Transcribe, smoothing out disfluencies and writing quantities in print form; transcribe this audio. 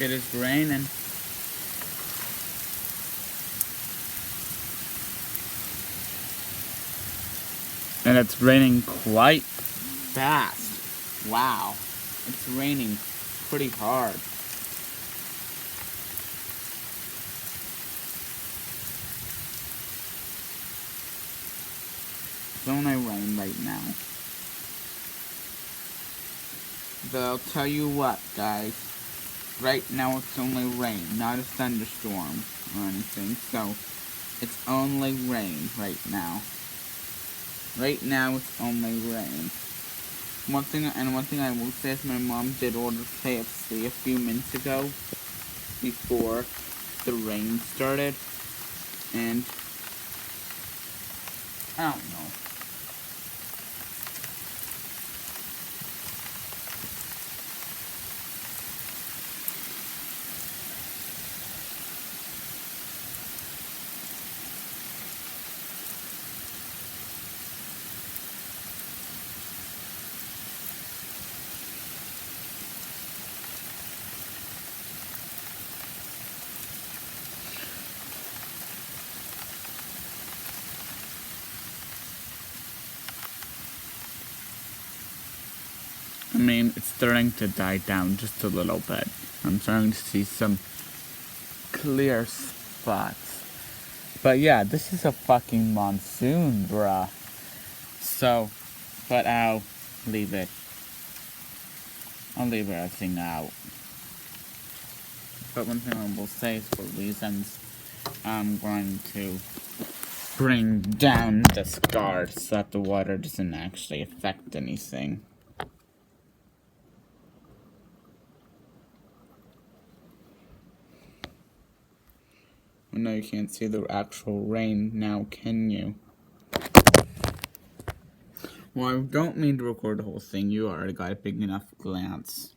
It is raining. And it's raining quite fast. Wow. It's raining pretty hard. It's only rain right now. But I'll tell you what, guys. Right now it's only rain, not a thunderstorm or anything. So, it's only rain right now. Right now it's only rain. One thing I will say is my mom did order KFC a few minutes ago before the rain started. And I don't know. I mean, it's starting to die down just a little bit. I'm starting to see some clear spots. But yeah, this is a fucking monsoon, bruh. So, but I'll leave it. I'll leave everything out. But one thing I will say is for reasons, I'm going to bring down this guard so that the water doesn't actually affect anything. I know you can't see the actual rain now, can you? Well, I don't mean to record the whole thing. You already got a big enough glance.